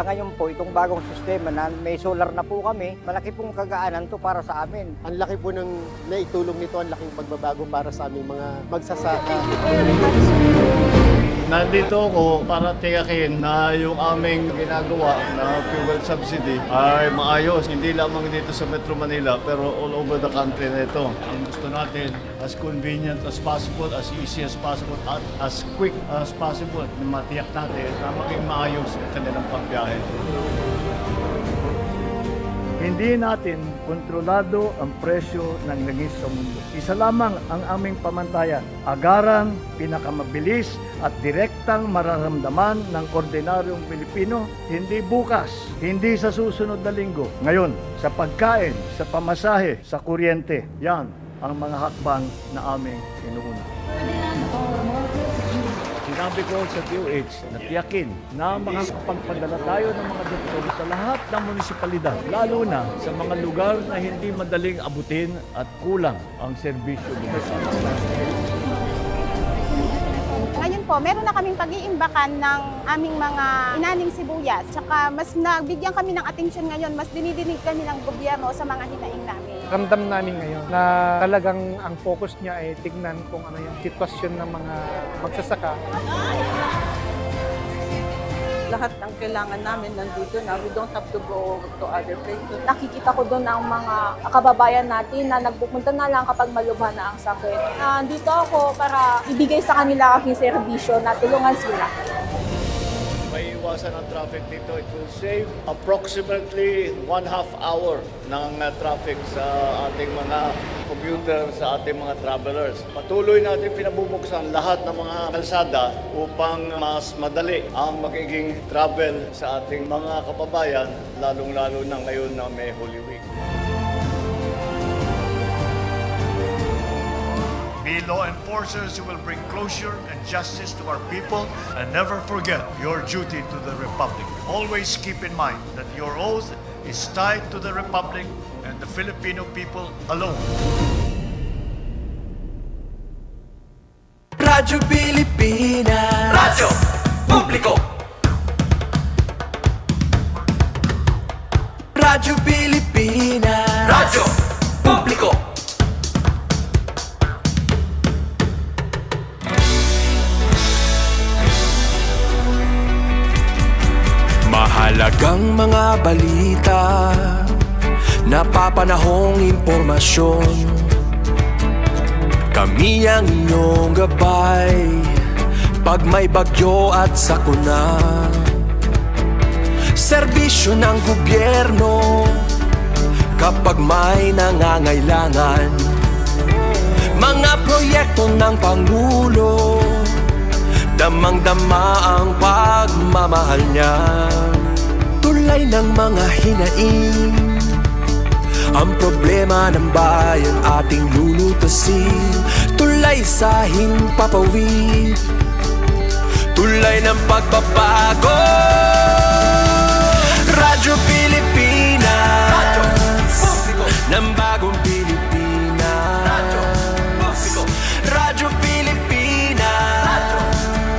ngayon po, itong bagong sistema na may solar na po kami, malaki pong kagaanan to para sa amin. Ang laki po ng naitulong nito, ang laking pagbabago para sa aming mga magsasaka. Nandito ako para tiyakin na yung aming ginagawa na fuel subsidy ay maayos. Hindi lamang dito sa Metro Manila pero all over the country na ito. Ang gusto natin, as convenient as possible, as easy as possible, at as quick as possible na matiyak natin na maging maayos ang kanilang pagbiyahe. Hindi natin kontrolado ang presyo ng langis sa mundo. Isa lamang ang aming pamantayan, agaran, pinakamabilis at direktang mararamdaman ng ordinaryong Pilipino, hindi bukas, hindi sa susunod na linggo. Ngayon, sa pagkain, sa pamasahe, sa kuryente, yan ang mga hakbang na aming inuuna. Sinabi ko sa DOH na tiyakin na makakapagpadala tayo ng mga doktor sa lahat ng munisipalidad, lalo na sa mga lugar na hindi madaling abutin at kulang ang serbisyo publiko. Ngayon po, meron na kaming pag-iimbakan ng aming mga inaning sibuyas. Tsaka mas nabigyan kami ng atensyon ngayon, mas dinidinig kami ng gobyerno sa mga hinaing namin. Ramdam namin ngayon na talagang ang focus niya ay tignan kung ano yung sitwasyon ng mga magsasaka. Lahat ng kailangan namin nandito na. We don't have to go to other places. Nakikita ko doon ang mga kababayan natin na nagpupunta na lang kapag malubha na ang sakit. Dito ako para ibigay sa kanila aking serbisyo na tulungan sila. May iwasan ang traffic dito. It will save approximately 1/2 hour ng traffic sa ating mga commuter, sa ating mga travelers. Patuloy natin pinabubuksan lahat ng mga kalsada upang mas madali ang magiging travel sa ating mga kababayan, lalong-lalo na ngayon na may Holy Week. Be law enforcers who will bring closure and justice to our people, and never forget your duty to the Republic. Always keep in mind that your oath is tied to the Republic and the Filipino people alone. Radyo Pilipinas, Radyo Publiko. Radyo Pilipinas, Radyo Publiko. Mahalagang mga balita, napapanahong impormasyon. Kami ang inyong gabay pag may bagyo at sakuna. Serbisyo ng gobyerno kapag may nangangailangan. Mga proyekto ng Pangulo, damang-dama ang pagmamahal niya. Tulay ng mga hinaing, ang problema ng bayan ating lulutasin. Tulay sa himpapawid, tulay ng pagbabago. Radyo Pilipinas, Radyo Publiko ng bagong Pilipinas. Radyo Publiko, Radyo Pilipinas, Radyo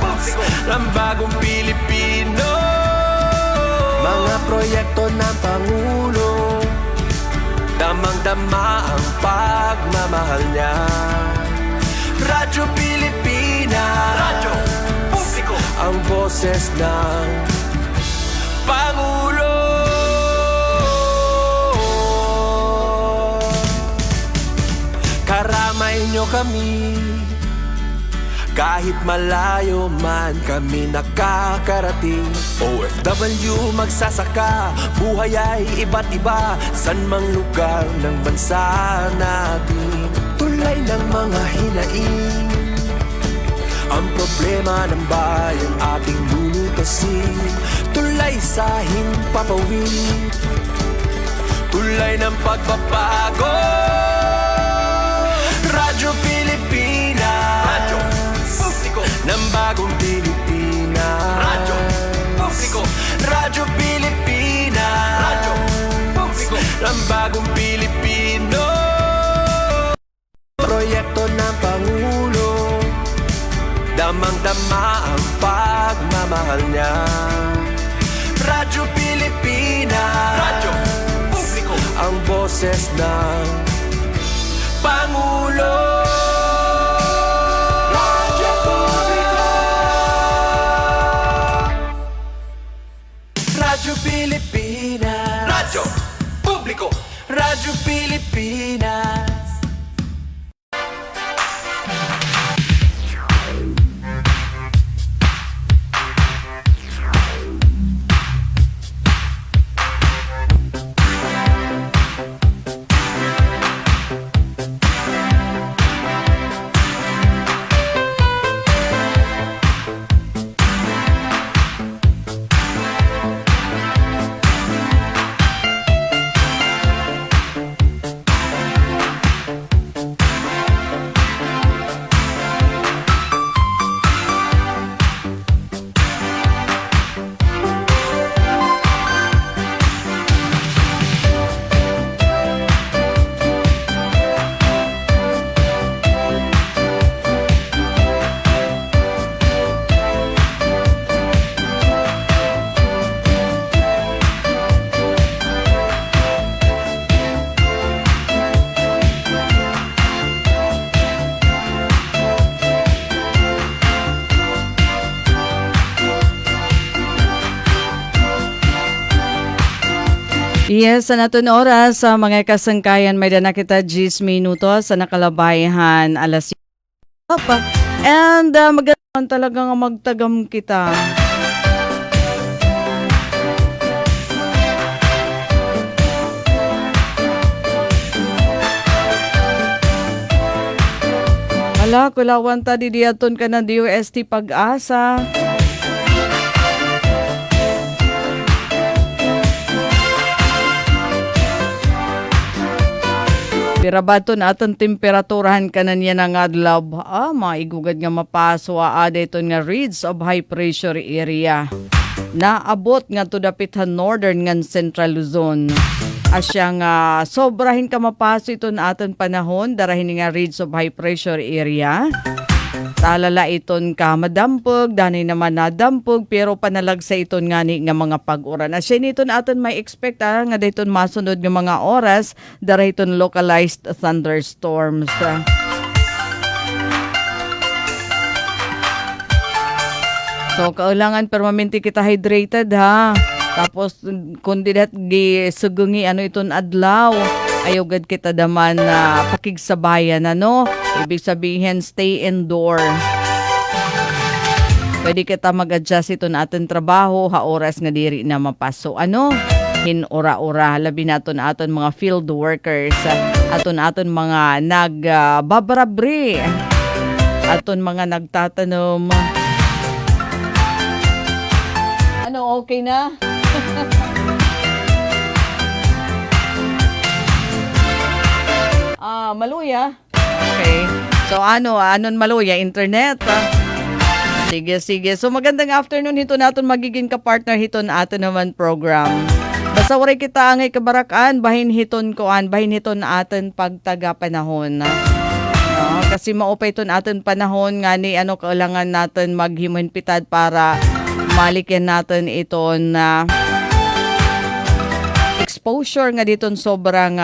Publiko ng bagong Pilipino. Mga proyekto ng Pangulo, damang-dama ang pagmamahal niya. Radyo Pilipinas, Radyo Publiko, ang boses ng Pangulo. Karamay niyo kami, kahit malayo man kami nakakarating. OFW magsasaka, buhay ay iba't iba, san mang lugar ng bansa natin. Tulay ng mga hinaing, ang problema ng bayan ating lulutasin. Tulay sa himpapawid, tulay ng pagbabago. Radyo Pilipinas, Radyo Publiko ng bagong Pilipinas. Radyo Publiko, Radyo Pilipinas, Radyo Publiko ng bagong Pilipino. Proyekto ng Pangulo, damang-dama ang pagmamahal niya. Radyo Pilipinas, radyo publiko, ang boses ng Pangulo. Radyo publiko, Radyo Pilipinas, radyo publiko, Radyo Pilipinas. Yes, sa naton oras sa mga kasangkayan may dana kita 10 minutos sa nakalabayhan alas Opa. And magandang talagang magtagam kita. Ala, kulawan ta di diaton ka na DOST Pag-asa. Pirabaton aton temperaturahan kanan yan ang adlaw. Maigugad nga mapaso adeton nga reads of high pressure area. Naabot nga to dapitan northern nga central Luzon. Asya nga sobrahin ka mapaso ito na aton panahon darahin nga reads of high pressure area. Talala iton ka madampog, danay naman nadampog, pero panalag sa iton nga ni nga mga pag-uran. Asya nito na aton may expect nga dayton masunod nga mga oras, dara iton localized thunderstorms. So, kailangan permanente kita hydrated ha. Tapos, kung di dat sugungi ano iton adlaw, ayogad kita daman na pakigsabayan ano. Ibig sabihin, stay indoor. Pwede kita mag-adjust ito na ating trabaho, oras nga diri na mapaso. Ano? Hinura-ura. Labi naton aton mga field workers. Aton mga nagbabarabri. Aton mga nagtatanom. Ano, okay na? Maluya. Okay. So anon maluya? Internet. Sige. So magandang afternoon hito naton magiging ka-partner hito na aton naman program. Basta waray kita angay kabarakan, bahin hiton aton pagtaga panahon. Kasi maupay ton aton panahon nga ni kailangan natin maghimuhinpitad para malikyan natin iton na exposure nga diton sobrang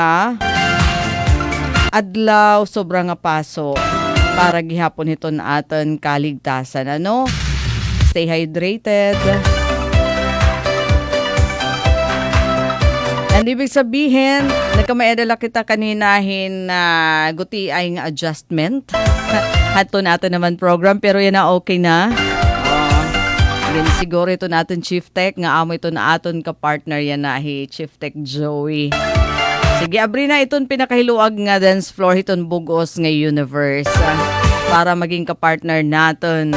adlaw, sobrang paso para gihapon hiton aton kaligtasan. Stay hydrated. And ibig sabihin, nagkamaedala kita kaninahin na guti ay nga adjustment. Hato natin naman program, pero yan na okay na. Yan siguro ito natin Chief Tech, nga amo ito na aton ka-partner yan na Chief Tech Joey. Sige, abri na iton pinakahiluag nga dance floor iton bugos nga universe para maging ka-partner natin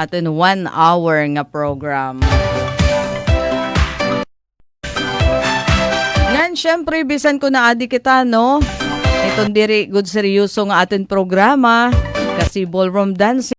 aton 1 hour nga program. Yan, syempre, bisan ko na adi kita, no? Iton diri, good seryoso nga atin programa kasi ballroom dancing.